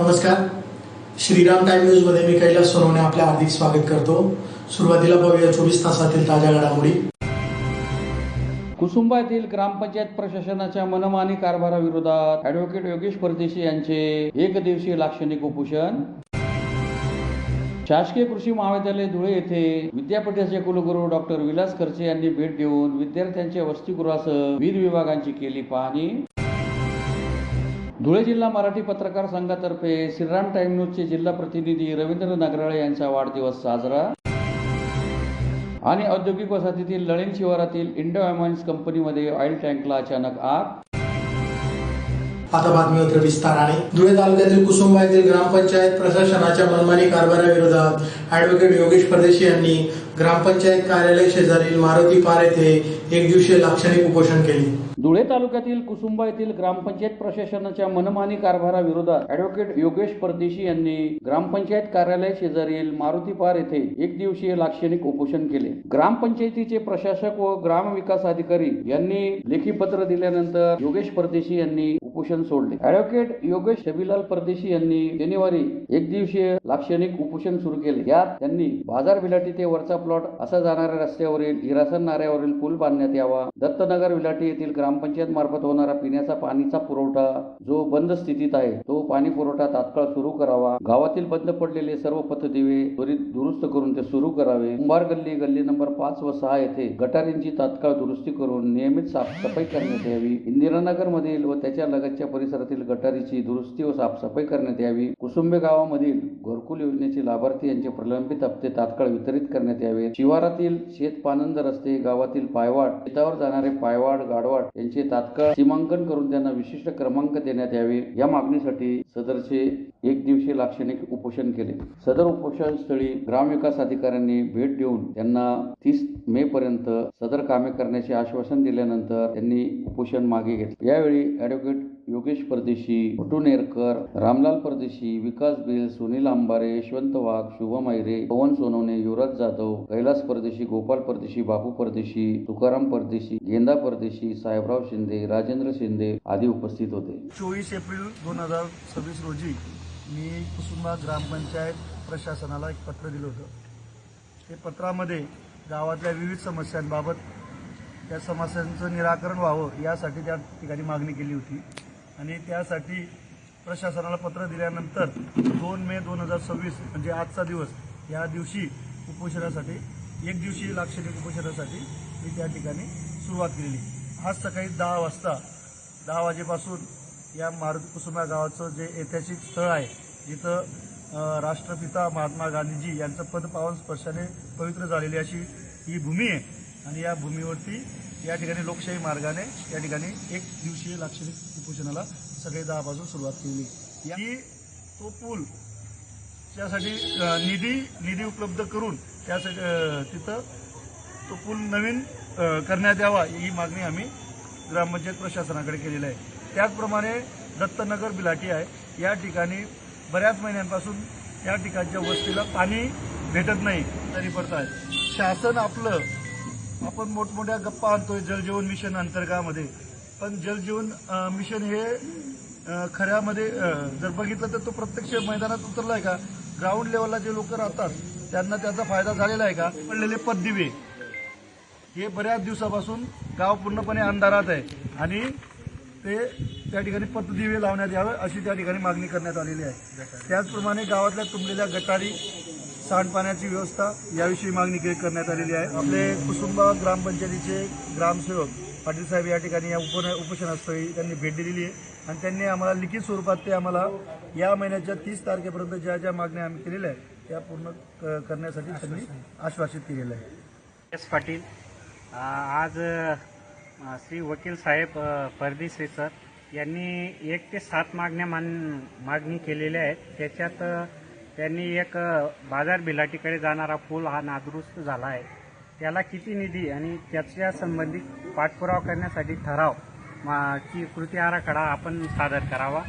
नमस्कार. Shriram time news मध्ये मी कैलास सोनवणे आपले हार्दिक स्वागत करतो. सुरुवातीला पाहूया 24 तासातील ताज्या घडामोडी. कुसुंबा येथील ग्रामपंचायत प्रशासनाच्या मनमानी कारभाराविरोधात ॲडव्होकेट योगेश परदेशी यांचे एक दिवसीय लाक्षणिक उपोषण. शासकीय कृषी महाविद्यालय धुळे येथे विद्यापीठाचे कुलगुरू डॉक्टर विलास खर्चे यांनी भेट देऊन विद्यार्थ्यांच्या वसतिगृहासह विविध विभागांची केली पाहणी. धुळे जिल्हा मराठी पत्रकार संघातर्फे श्रीराम टाइम न्यूजचे जिल्हा प्रतिनिधी रवींद्र नगराळे यांचा वाढदिवस साजरा. आणि औद्योगिक वसाहतीतील लळिंग शिवारातील इंडो अमाइन्स कंपनीमध्ये ऑइल टँकला अचानक आग. आता बातमीपत्र विस्ताराने. धुळे तालुक्यातील कुसुंबा येथील ग्रामपंचायत प्रशासनाच्या मनमानी कारभाराविरोधात ॲडव्होकेट योगेश परदेशी यांनी ग्रामपंचायत कार्यालय शेजारील मारुती पार येथे एक दिवसीय लाक्षणिक उपोषण केले. धुळे तालुक्यातील कुसुंबा येथील ग्रामपंचायत प्रशासनाच्या मनमानी कारभाराविरोधात ॲडव्होकेट योगेश परदेशी यांनी ग्रामपंचायत कार्यालय शेजारील मारुती पार येथे एक दिवसीय लाक्षणिक उपोषण केले. ग्रामपंचायतीचे प्रशासक व ग्रामविकास अधिकारी यांनी लेखी पत्र दिल्यानंतर योगेश परदेशी यांनी उपोषण सोडले. ॲडव्होकेट योगेश शबीलाल परदेशी यांनी शनिवारी एक दिवसीय लाक्षणिक उपोषण सुरू केले. यात त्यांनी बाजार विलाटी ते वरचा प्लॉट असा जाणाऱ्या रस्त्यावरील हिरासन नाऱ्यावरील पूल बांधण्यात यावा. दत्तनगर विलाटी येथील ग्रामपंचायत मार्फत होणारा पिण्याचा पाणीचा पुरवठा जो बंद स्थितीत आहे तो पाणी पुरवठा तात्काळ सुरू करावा. गावातील बंद पडलेले सर्व पथदिवे त्वरित दुरुस्त करून ते सुरू करावे. कुंभार गल्ली नंबर 5 व 6 येथे गटारींची तात्काळ दुरुस्ती करून नियमित साफसफाई करण्यात यावी. इंदिरानगर मधील व त्याच्या लगतच्या परिसरातील गटारीची दुरुस्ती व साफसफाई करण्यात यावी. कुसुंबे गावामधील घरकुल योजनेचे लाभार्थी यांचे प्रलंबित हप्ते तात्काळ वितरित करण्यात यावे. शिवारातील शेतपानंद रस्ते, गावातील पायवाट, शेतावर जाणारे पायवाट, गाडवाट यांचे तात्काळ सीमांकन करून त्यांना विशिष्ट क्रमांक देण्यात यावे. या मागणीसाठी सदरचे एक दिवसीय लाक्षणिक उपोषण केले. सदर उपोषण स्थळी ग्रामविकास अधिकाऱ्यांनी भेट देऊन त्यांना 30 मे पर्यंत सदर कामे करण्याचे आश्वासन दिल्यानंतर त्यांनी उपोषण मागे घेतले. यावेळी ॲडव्होकेट योगेश परदेशी, भटू नेरकर, रामलाल परदेशी, विकास बिल, सुनील आंबारे, यशवंत वाघ, शुभम आयरे, पवन सोनवणे, युवराज जाधव, कैलास परदेशी, गोपाल परदेशी, बापू परदेशी, तुकाराम परदेशी, गेंदा परदेशी, साहेबराव शिंदे, राजेंद्र शिंदे आदी उपस्थित होते. 24 एप्रिल 2026 रोजी मी कुसुंबा ग्रामपंचायत प्रशासनाला एक पत्र दिलं होतं. ते पत्रामध्ये गावातल्या विविध समस्यांबाबत त्या समस्यांचं निराकरण व्हावं यासाठी त्या ठिकाणी मागणी केली होती. आणि त्यासाठी प्रशासनाला पत्र दिल्यानंतर 2 मे 2026 म्हणजे आजचा दिवस, या दिवशी उपोषणासाठी एक दिवशी लाक्षणिक उपोषणासाठी मी त्या ठिकाणी सुरुवात केलेली. आज सकाळी 10 वाजेपासून या मारुती कुसुंबा गावाचं जे ऐतिहासिक स्थळ आहे जिथं राष्ट्रपिता महात्मा गांधीजी यांचं पदपावन स्पर्शाने पवित्र झालेली अशी ही भूमी आहे. आणि या भूमीवरती या ठिकाणी लोकशाही मार्गाने या ठिकाणी एक दिवसीय लाक्षणिक उपोषणाला सकाळी 10 पासून सुरुवात केली. ही तो पूल त्यासाठी निधी उपलब्ध करून त्यासाठी तिथं तो पूल नवीन करण्यात यावा ही मागणी आम्ही ग्रामपंचायत प्रशासनाकडे केलेली आहे. त्याचप्रमाणे दत्तनगर बिलाटी आहे, या ठिकाणी बऱ्याच महिन्यांपासून या ठिकाणच्या वस्तीला पाणी भेटत नाही, तरी पडत आहे. शासन आपण मोठमोठ्या गप्पा आणतोय जलजीवन मिशन अंतर्गतामध्ये, पण जलजीवन मिशन हे खऱ्यामध्ये जर बघितलं तर तो प्रत्यक्ष मैदानात उतरला आहे का? ग्राउंड लेवलला जे लोक राहतात त्यांना त्याचा फायदा झालेला आहे का? पडलेले पददिवे हे बऱ्याच दिवसापासून गाव पूर्णपणे अंधारात आहे आणि ते त्या ठिकाणी पददिवे लावण्यात यावे अशी त्या ठिकाणी मागणी करण्यात आलेली आहे. त्याचप्रमाणे गावातल्या तुंबलेल्या गटारी, सांडपाण्याची व्यवस्था याविषयी मागणी करण्यात आलेली आहे. आपले कुसुंबा ग्रामपंचायतीचे ग्रामसेवक पाटील साहेब या ठिकाणी या उपोषणस्थळी त्यांनी भेट दिलेली आहे आणि त्यांनी आम्हाला लिखित स्वरूपात ते आम्हाला या महिन्याच्या 30 तारखेपर्यंत ज्या मागण्या आम्ही केलेल्या आहेत त्या पूर्ण करण्यासाठी त्यांनी आश्वासित केलेलं आहे. एस पाटील, आज श्री वकील साहेब परदेशी सर यांनी 1 ते 7 मागणी केलेल्या आहेत. त्याच्यात त्यांनी एक बाजार बिलाटीकडे जाणारा पूल हा नादुरुस्त झाला आहे, त्याला किती निधी आणि त्याच्या संबंधित पाठपुरावा करण्यासाठी ठराव की कृती आराखडा आपण सादर करावा.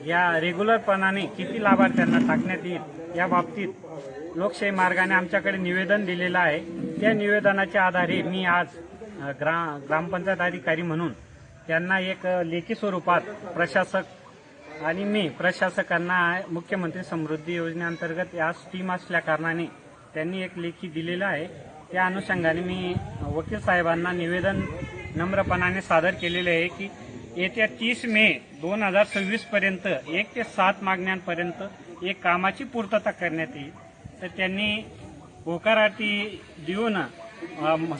या रेग्युलरपणाने किती लाभार्थ्यांना टाकण्यात येईल या बाबतीत लोकशाही मार्गाने आमच्याकडे निवेदन दिलेलं आहे. त्या निवेदनाच्या आधारे मी आज ग्रामपंचायत अधिकारी म्हणून त्यांना एक लेखी स्वरूपात प्रशासक आणि मी प्रशासकांना मुख्यमंत्री समृद्धी योजनेअंतर्गत या स्कीम असल्या कारणाने त्यांनी एक लेखी दिलेला आहे. त्या अनुषंगाने मी वकील साहेबांना निवेदन नम्रपणाने सादर केलेले आहे की येत्या 30 मे 2026 पर्यंत 1 ते 7 मागण्यांपर्यंत एक कामाची पूर्तता करण्यात येईल. तर त्यांनी होकारार्थी देऊन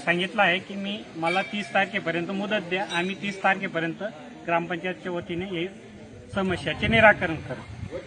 सांगितलं आहे की मला 30 तारखेपर्यंत मुदत द्या, आम्ही 30 तारखेपर्यंत ग्रामपंचायतच्या वतीने हे समस्याचे निराकरण करू.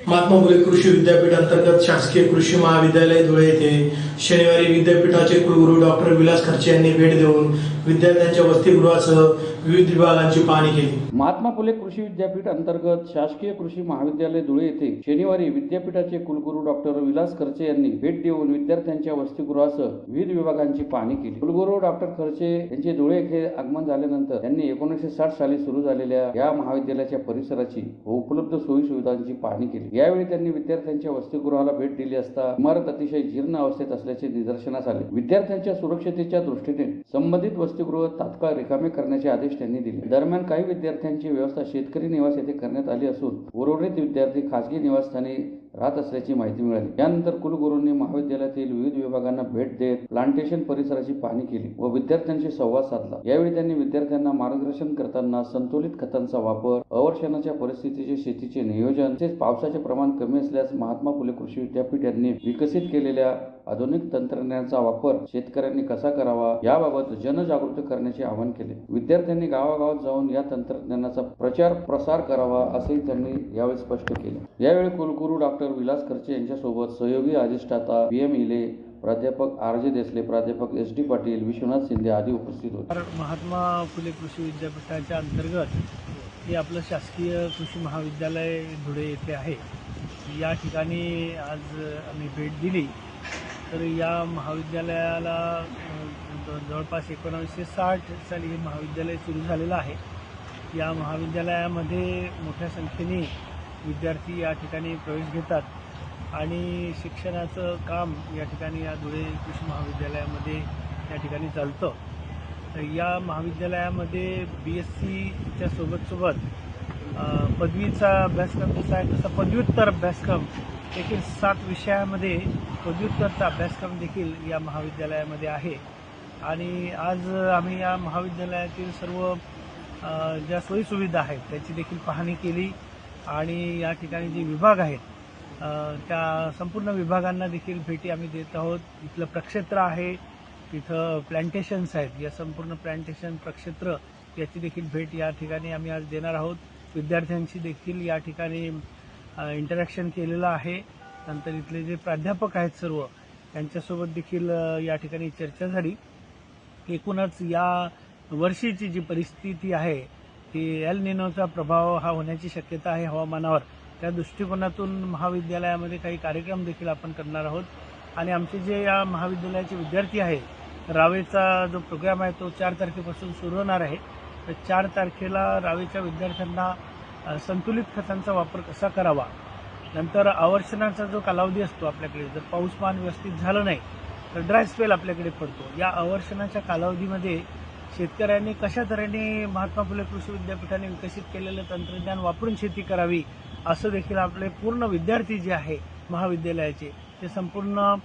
महात्मा फुले कृषी विद्यापीठ अंतर्गत शासकीय कृषी महाविद्यालय धुळे येथे शनिवारी विद्यापीठाचे कुलगुरू डॉक्टर विलास खर्चे यांनी भेट देऊन विद्यार्थ्यांच्या वसतिगृहासह विविध विभागांची पाहणी केली. महात्मा फुले कृषी विद्यापीठ अंतर्गत शासकीय कृषी महाविद्यालय धुळे येथे शनिवारी विद्यापीठाचे कुलगुरू डॉक्टर विलास खर्चे यांनी भेट देऊन विद्यार्थ्यांच्या वसतिगृहासह विविध विभागांची पाहणी केली. कुलगुरू डॉक्टर खर्चे यांचे धुळे येथे आगमन झाल्यानंतर त्यांनी 1960 साली सुरू झालेल्या या महाविद्यालयाच्या परिसराची व उपलब्ध सोयी सुविधांची पाहणी केली. यावेळी त्यांनी विद्यार्थ्यांच्या वसतिगृहाला भेट दिली असता इमारत अतिशय जीर्ण अवस्थेत असल्याचे निदर्शनास आले. विद्यार्थ्यांच्या सुरक्षतेच्या दृष्टीने संबंधित वसतिगृह तात्काळ रिकामे करण्याचे आदेश त्यांनी दिले. दरम्यान काही विद्यार्थ्यांची व्यवस्था शेतकरी निवास येथे करण्यात आली असून उर्वरित विद्यार्थी खासगी निवासस्थानी राहत असल्याची माहिती मिळाली. यानंतर कुलगुरूंनी महाविद्यालयातील विविध विभागांना भेट देत प्लांटेशन परिसराची पाहणी केली व विद्यार्थ्यांशी संवाद साधला. यावेळी त्यांनी विद्यार्थ्यांना मार्गदर्शन करताना संतुलित खतांचा वापर, अवर्षणाच्या परिस्थितीचे शेतीचे नियोजन तसेच पावसाचे प्रमाण कमी असल्यास महात्मा फुले कृषी विद्यापीठ यांनी विकसित केलेल्या आधुनिक तंत्रज्ञानाचा वापर शेतकऱ्यांनी कसा करावा याबाबत जनजागृती करण्याचे आवाहन केले. विद्यार्थ्यांनी गावागावात जाऊन या तंत्रज्ञानाचा प्रचार प्रसार करावा असेही त्यांनी यावेळी स्पष्ट केले. यावेळी कुलगुरू डॉक्टर विलास खर्चे यांच्यासोबत सहयोगी अधिष्ठाता PM इले, प्राध्यापक RJ देसले, प्राध्यापक SD पाटील, विश्वनाथ शिंदे आदी उपस्थित होते. महात्मा फुले कृषी विद्यापीठाच्या अंतर्गत हे आपलं शासकीय कृषी महाविद्यालय धुळे येथे आहे. या ठिकाणी आज आम्ही भेट दिली. तर या महाविद्यालयाला जवळपास 1960 साली हे महाविद्यालय सुरू झालेलं आहे. या महाविद्यालयामध्ये मोठ्या संख्येने विद्यार्थी या ठिकाणी प्रवेश घेतात आणि शिक्षणाचं काम या ठिकाणी या धुळे कृषी महाविद्यालयामध्ये या ठिकाणी चालतं. तर या महाविद्यालयामध्ये BScच्या सोबत पदवीचा अभ्यासक्रम जसा आहे तसा पदव्युत्तर अभ्यासक्रम देखील 7 विषयामध्ये पदव्युत्तरचा अभ्यासक्रम देखील या महाविद्यालयामध्ये आहे. आणि आज आम्ही या महाविद्यालयातील सर्व ज्या सोयीसुविधा आहेत त्याची देखील पाहणी केली आणि या ठिकाणी जे विभाग आहेत त्या संपूर्ण विभागांना देखील भेटी आम्ही देत आहोत. इथलं प्रक्षेत्र आहे, तिथं प्लांटेशन्स आहेत, या संपूर्ण प्लांटेशन प्रक्षेत्र याची देखील भेट या ठिकाणी आम्ही आज देणार आहोत. विद्यार्थ्यांशी देखील या ठिकाणी इंटरॅक्शन केलेलं आहे. नंतर इथले जे प्राध्यापक आहेत सर्व त्यांच्यासोबत देखील या ठिकाणी चर्चा झाली. एकूणच या वर्षीची जी परिस्थिती आहे ती एल निनोचा प्रभाव हा होण्याची शक्यता आहे हवामानावर. त्या दृष्टिकोनातून महाविद्यालयामध्ये काही कार्यक्रम देखील आपण करणार आहोत. आणि आमचे जे या महाविद्यालयाचे विद्यार्थी आहेत, रावेचा जो प्रोग्राम आहे तो 4 तारखेपासून सुरू होणार आहे. तर 4 तारखेला रावेच्या विद्यार्थ्यांना संतुलित खतांचा वापर कसा करावा, नंतर आवर्षणाचा जो कालावधी असतो आपल्याकडे, जर पाऊसमान व्यवस्थित झालं नाही तर ड्राय स्पेल आपल्याकडे पडतो. या आवर्षणाच्या कालावधीमध्ये शेतकऱ्यांनी कशा तऱ्हेने महात्मा फुले कृषी विद्यापीठाने विकसित केलेलं तंत्रज्ञान वापरून शेती करावी असं देखील आपले पूर्ण विद्यार्थी जे आहे महाविद्यालयाचे ते संपूर्ण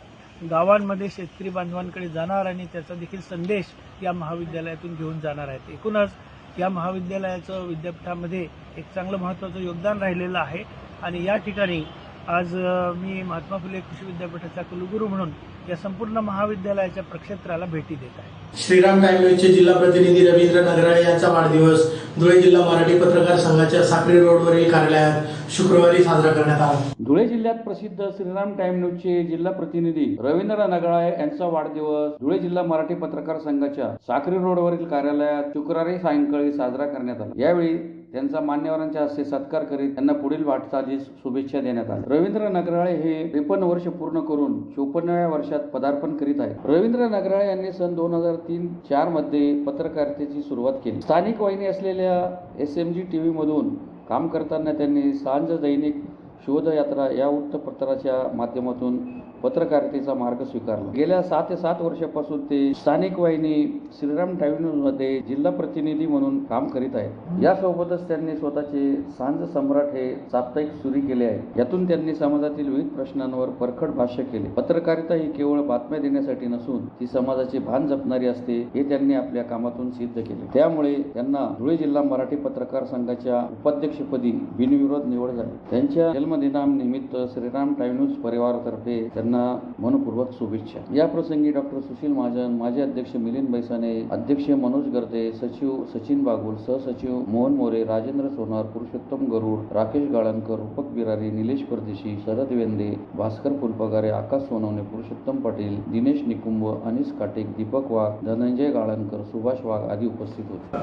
गावांमध्ये शेतकरी बांधवांकडे जाणार आणि त्याचा देखील संदेश या महाविद्यालयातून घेऊन जाणार आहेत. एकूणच या महाविद्यालयाचं विद्यापीठामध्ये एक चांगलं महत्त्वाचं योगदान राहिलेलं आहे. आणि या ठिकाणी आज मी महात्मा फुले कृषी विद्यापीठाचा कुलगुरू म्हणून या संपूर्ण महाविद्यालयाच्या प्रक्षेत्राला भेटी देत आहे. श्रीराम टाइम न्यूजचे जिल्हा प्रतिनिधी रवींद्र नगराळे यांचा वाढदिवस धुळे जिल्हा मराठी पत्रकार संघाच्या साक्री रोडवरील कार्यालयात शुक्रवारी साजरा करण्यात आला. धुळे जिल्ह्यात प्रसिद्ध श्रीराम टाइम न्यूजचे जिल्हा प्रतिनिधी रवींद्र नगराळे यांचा वाढदिवस धुळे जिल्हा मराठी पत्रकार संघाच्या साक्री रोडवरील कार्यालयात शुक्रवारी सायंकाळी साजरा करण्यात आला. यावेळी त्यांचा मान्यवरांच्या हस्ते सत्कार करीत त्यांना पुढील वाटचालीस शुभेच्छा देण्यात आल्या. रवींद्र नगराळे हे 53 वर्ष पूर्ण करून 54व्या वर्षात पदार्पण करीत आहेत. रवींद्र नगराळे यांनी सन 2003-04 मध्ये पत्रकारितेची सुरुवात केली. स्थानिक वाहिनी असलेल्या SMG TV मधून काम करताना त्यांनी सांज दैनिक शोधयात्रा या वृत्तपत्राच्या माध्यमातून पत्रकारितेचा मार्ग स्वीकारला. गेल्या 6 ते 7 वर्षापासून ते स्थानिक वाहिनी श्रीराम मध्ये जिल्हा प्रतिनिधी म्हणून काम करीत आहेत. यासोबतच त्यांनी स्वतःचे सांज सम्राट हे साप्ताहिक सुरू केले आहे. यातून त्यांनी समाजातील विविध प्रश्नांवर परखड भाष्य केले. पत्रकारिता ही केवळ बातम्या देण्यासाठी नसून ती समाजाचे भान जपणारी असते हे त्यांनी आपल्या कामातून सिद्ध केले. त्यामुळे त्यांना धुळे जिल्हा मराठी पत्रकार संघाच्या उपाध्यक्षपदी बिनविरोध निवड झाली. त्यांच्या जन्मदिनानिमित्त श्रीराम न्यूज परिवारातर्फे त्यांना मनपूर्वक शुभेच्छा. या प्रसंगी डॉक्टर सुशील महाजन, माजी अध्यक्ष मिलिंद बैसाने, अध्यक्ष मनोज गर्दे, सचिव सचिन बागुल, सहसचिव मोहन मोरे, राजेंद्र सोनार, पुरुषोत्तम गरुड, राकेश गाळणकर, रूपक बिरारी, निलेश परदेशी, शरद वेंदे, भास्कर फुलपगारे, आकाश सोनवणे, पुरुषोत्तम पाटील, दिनेश निकुंभ, अनिस काटेक, दीपक वाघ, धनंजय गाळणकर, सुभाष वाघ आदी उपस्थित होते.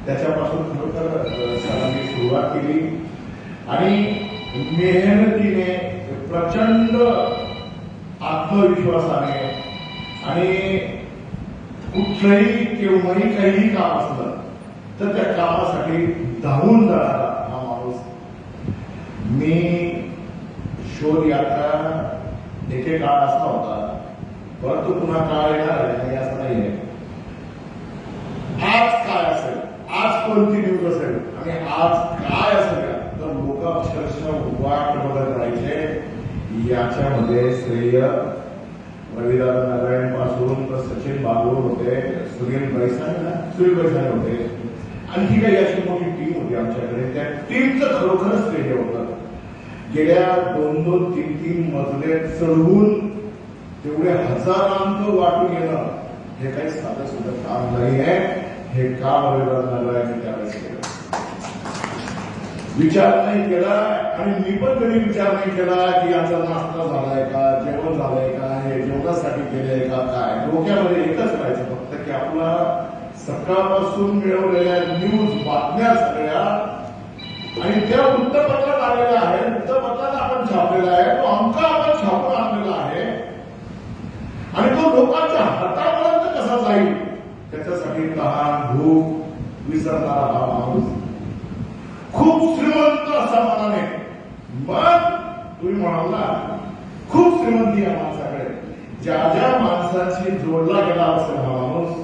त्याच्यापासून खरोखर सरांनी सुरुवात केली आणि मेहनतीने प्रचंड आत्मविश्वासाने आणि कुठलंही केव्हाही काहीही काम असलं तर त्या कामासाठी धावून जाणारा हा माणूस. मी शोध यात्रा एके काळ असा होता, परंतु पुन्हा काळ येणार आहे असं नाहीये. आज काय असेल, आज कोणती न्यूज असेल आणि आज काय असेल तर लोक अक्षरशः वाट बघत राहायचे. याच्यामध्ये श्रेय रविदास नारायण पासून तर सचिन बागुल होते, सुनील बैसाने होते, आणखी काही अशी मोठी टीम होती आमच्याकडे. त्या टीमचं खरोखरच श्रेय होतं. गेल्या 2-2-3-3 मजले चढवून तेवढे हजारांचं वाटून येणं हे काही साधं सुद्धा काम नाही आहे. हे काम रविदास नारायण त्यावेळेस केलं. विचार नाही केला आणि मी पण कधी विचार नाही केला की याचा नाश्ता झालाय का, जेवण झालंय का, हे जेवणासाठी केलंय का, काय. डोक्यामध्ये एकच राहायचं फक्त की आपला सकाळपासून मिळवलेल्या न्यूज बातम्या सगळ्या आणि त्या वृत्तपत्रात आलेल्या आहे, वृत्तपत्रात आपण छापलेला आहे, तो अंक आपण छापून आणलेला आहे आणि तो लोकांच्या हातापर्यंत कसा जाईल त्याच्यासाठी तहान भूक विसरणारा हा माणूस. खूप श्रीमंत असा मनाने, मग तुम्ही म्हणाला खूप श्रीमंती या माणसाकडे. ज्या ज्या माणसाची जोडला गेला असेल हा माणूस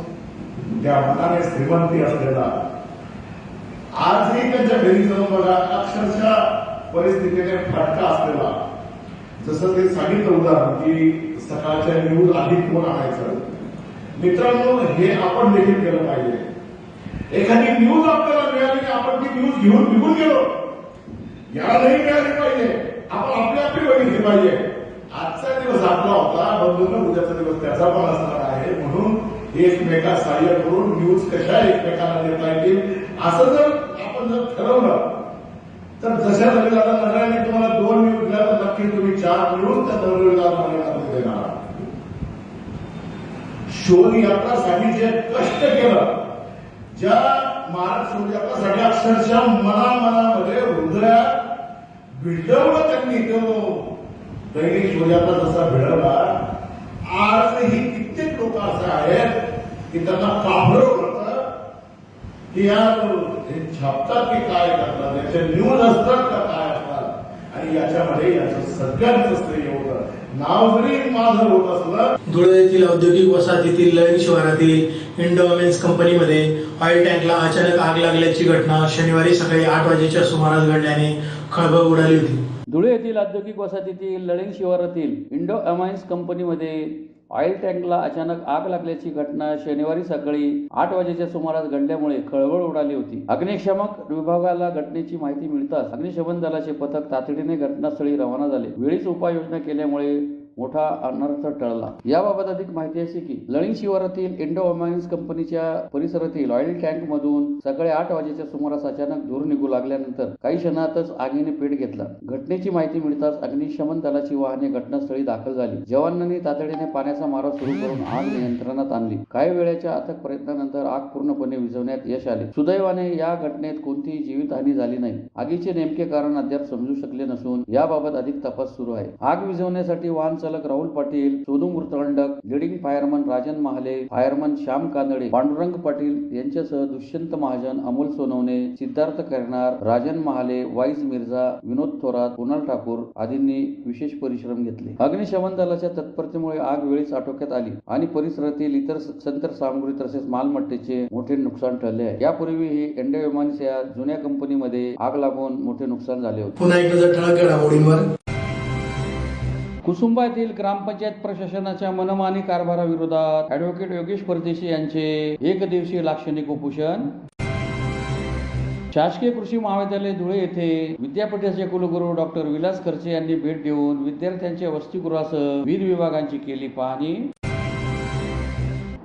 त्या मनाने श्रीमंती असलेला. आजही त्यांच्या घरी जाऊन बघा, अक्षरशः परिस्थितीने फटका असलेला. जसं ते सांगितलं उदाहरण की सकाळच्या न्यूज आधी कोण आणायचं. मित्रांनो, हे आपण देखील केलं पाहिजे. एखादी न्यूज आपल्याला मिळाली की आपण ती न्यूज घेऊन निघून गेलो, याला नाही मिळाली पाहिजे. आपण आपली आपली बघितली पाहिजे. आजचा दिवस आपला होता, बंधूंना उद्याचा दिवस त्याचा पण असणार आहे. म्हणून एकमेका सहाय्य करून न्यूज कशा एकमेकांना देता येतील असं जर आपण ठरवलं तर जशा रविदास नारायणने तुम्हाला 2 न्यूज दिल्या तर नक्की तुम्ही 4 न्यूज त्या रविदास नारायणाला देणार. शोध यात्रासाठी जे कष्ट केलं, ज्या महाराज शोध यात्रासाठी अक्षरशः मनामध्ये हृदयात भिडवलं त्यांनी, तो दैनिक शोधयात्रा जसा भिडवला, आजही कित्येक लोक असे आहेत की त्यांना काबरं होतं की यार हे छापतात की काय करतात, याचे न्यूज असतात का काय असतात. आणि याच्यामध्ये याचं सगळ्यांचं श्रेय होतं. नाव जरी माझं होत असलं. धुळे येथील औद्योगिक वसाहतीतील लळिंग शिवारातील इंडो वुमेन्स कंपनीमध्ये ऑइल टँकला अचानक आग लागल्याची घटना शनिवारी सकाळी 8 वाजेच्या सुमारास घडल्याने खळबळ उडाली होती. धुळे येथील औद्योगिक वसाहतीतील लळिंग शिवारातील इंडो अमाइन्स कंपनीमध्ये ऑइल टँकला अचानक आग लागल्याची घटना शनिवारी सकाळी 8 वाजेच्या सुमारास घडल्यामुळे खळबळ उडाली होती. अग्निशमक विभागाला घटनेची माहिती मिळताच अग्निशमन दलाचे पथक तातडीने घटनास्थळी रवाना झाले. वेळीच उपाययोजना केल्यामुळे मोठा अनर्थ टळला. याबाबत अधिक माहिती अशी की लळिंग शिवारातील इंडो अमाइन्स कंपनीच्या परिसरातील ऑइल टँक मधून सकाळी 8 वाजेच्या सुमारास अचानक धूर निघू लागल्यानंतर काही क्षणातच आगीने पेट घेतला. घटनेची माहिती मिळताच अग्निशमन दलाची वाहने घटनास्थळी दाखल झाली. जवानांनी तातडीने पाण्याचा मारा सुरू करून आग नियंत्रणात आणली. काही वेळाच्या अथक प्रयत्नानंतर आग पूर्णपणे विझवण्यात यश आले. सुदैवाने या घटनेत कोणतीही जीवितहानी झाली नाही. आगीचे नेमके कारण अद्याप समजू शकले नसून याबाबत अधिक तपास सुरू आहे. आग विझवण्यासाठी वाहन महासंचालक Rahul Patil, Sonu Murtandak, leading fireman Rajan Mahale, fireman Shyam Kanade, Pandurang Patil यांच्यासह दुष्यंत महाजन, अमोल सोनवणे, सिद्धार्थ करणार, राजन महाले, वाईज मिर्झा, विनोद थोरात, कुणाल ठाकूर आदींनी विशेष परिश्रम घेतले. अग्निशमन दलाच्या तत्परतेमुळे आग वेळीच आटोक्यात आली आणि परिसरातील इतर संतर सामग्री तसेच मालमत्तेचे मोठे नुकसान टळले आहे. यापूर्वीही इंडिया विमान्स या जुन्या कंपनीमध्ये आग लागून मोठे नुकसान झाले होते. पुन्हा एक नजर ठळक घडामोडींवर. कुसुंबा येथील ग्रामपंचायत प्रशासनाच्या मनमानी कारभाराविरोधात ॲडव्होकेट योगेश परदेशी यांचे एक दिवसीय लाक्षणिक उपोषण. शासकीय कृषी महाविद्यालय धुळे येथे विद्यापीठाचे कुलगुरू डॉक्टर विलास खर्चे यांनी भेट देऊन विद्यार्थ्यांच्या वसतिगृहासह विविध विभागांची केली पाहणी.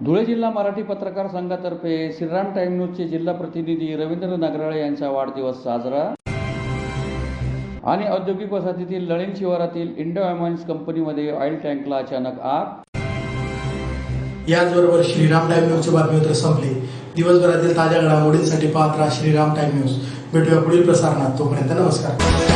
धुळे जिल्हा मराठी पत्रकार संघातर्फे श्रीराम टाइम न्यूजचे जिल्हा प्रतिनिधी रवींद्र नगराळे यांचा वाढदिवस साजरा. आणि औद्योगिक वसाहतीतील लळिंग शिवारातील इंडो विमान्स कंपनीमध्ये ऑइल टँकला अचानक आग. याचबरोबर श्रीराम टाइम न्यूजची बातमीपत्र संपली. दिवसभरातील ताज्या घडामोडींसाठी पाहत राहा श्रीराम टाइम न्यूज. भेटूया पुढील प्रसारणात. तोपर्यंत नमस्कार.